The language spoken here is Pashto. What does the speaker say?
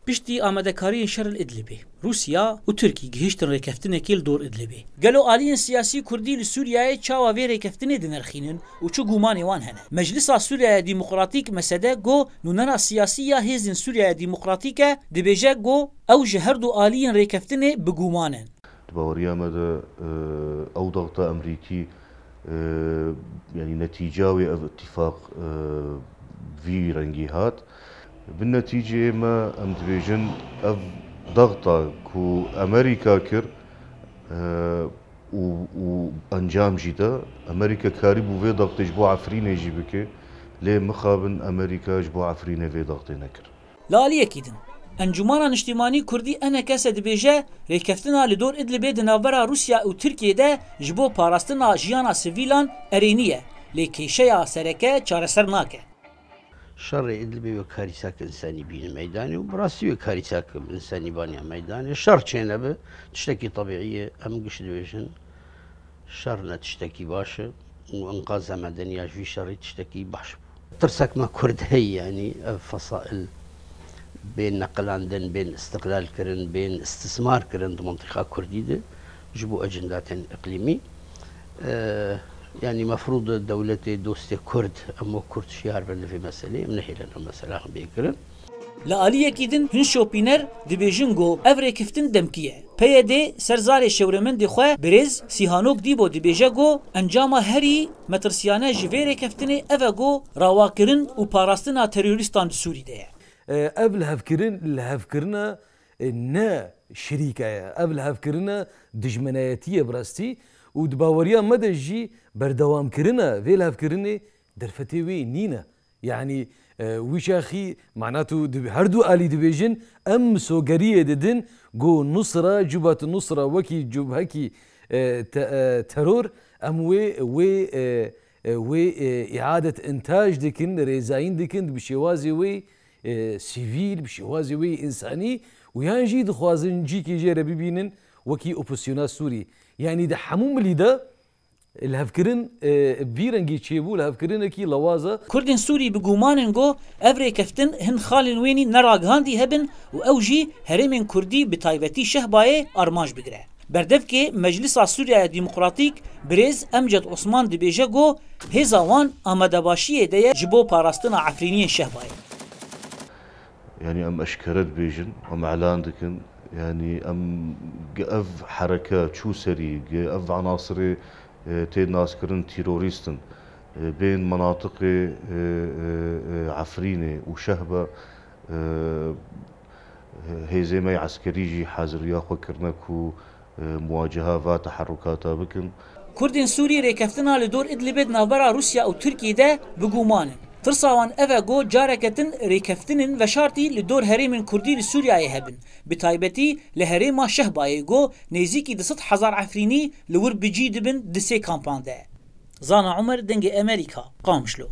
پشتی آمادەکاری شەڕ ئیدلیبێ رووسیا و تورکی گەهشتن ڕێکەفتنێکی دۆر ئیدلیبێ گەلو ئالیین سیاسی کوردی لە سووریایە چاوا وێ ڕێکەفتنێ دنرخینن و چ گومانێ وان هەنە مەجلیسا سووریایە دیموقراتیک مەسەدە گۆ نونەرا سیاسی یا هێزین سووریایە دیموقراتیکە دەبێژە گۆ ئەو ji هەردوو ئالیین ڕێکەفتنێ بگومانن باوەریامەدە ئەو دەڵتە ئەمریکی يعني نتيجة اتفاق في رنجيهات بالنتيجة ما ام دبيجن اف ضغطة كو امريكا كر و انجام جدا امريكا كاريب وفي ضغط جبو عفرين يجي بك ليه مخابن امريكا جبو عفرين في ضغط نكر لا علي اكيد انجمانا اجتماعي كردي انا كاسه دبيجه ريكفتنا لدور ادلب دنابرا روسيا و تركيا ده جبو باراستنا جيانا سيفيلان ارينيه لكيشيا سركه چارسر ناكه شر ادلب وكاريساك انساني بين ميداني وبراسي وكاريساك انساني بانيا ميداني شر چينبه تشتكي طبيعيه ام قش دبيجن شر تشتكي باشه وانقاذ مدنيا في شر تشتكي باش ترسك ما كرد هي يعني فصائل بين نقل عندن بين استقلال كرن بين استثمار كرن منطقة كردية جبوا أجندات إقليمي يعني مفروض دولة دوستي كرد أما كرد شيار بل في مسألة من حين مسألة بيكرن لا آلية كيدن هن شوبينر دبيجنجو أفري كفتن دمكية بيدي سرزار شورمن دي خواه بريز سيهانوك ديبو دبيجاغو انجاما هري مترسيانه جفيري كفتني أفاغو رواكرن و باراستنا تروريستان سوري ده اف الهفكرنا نا شريكه اف الهفكرنا دجمنايتيه براستي ودباوريا مدجي بردوام كرنا في الهفكرني درفتي وي نينا يعني ويش اخي معناته هردو الي ديفيجن ام سوغريه ددن جو نصره جبهه النصره وكي جبهكي ترور ام وي اعاده انتاج دكن ريزاين دكن بشوازي وي سيفيل بشوازي وي انساني ويانجي دخوازن جيكي جيرا ببينن وكي اوبوسيونال سوري يعني ده حموم اللي ده الهفكرن بيرنجي تشيبو الهفكرن كي لوازه كردن سوري بجومانن جو افري كفتن هن خالن ويني نراغ هاندي هبن واوجي هرمن كردي بتايبتي شهبايه ارماج بگره بردفكي مجلس سوريا ديمقراطيك بريز امجد عثمان دبيجه جو هزاوان امدباشيه ديه جبو باراستنا عفرينيه شهبايه يعني ام اشكرت بيجن ام اعلان دكن يعني ام قف حركات شو سري قف عناصر تيد ناس كرن تيروريستن بين مناطق عفرينه وشهبه هيزمي عسكريجي حاضر ياخو كرنكو مواجهه و تحركات بكن كردن سوري ريكفتنا لدور ادلب نابرا روسيا او تركيا ده بجومان ترساوان اوا جو جاركتن ريكفتنن وشارتي لدور هريمن كردي لسوريا هبن بتايبتي لهريما شهباي جو نيزيكي دست حزار عفريني لور بجي دبن دسي كامبان ده زانا عمر دنج امريكا قامشلو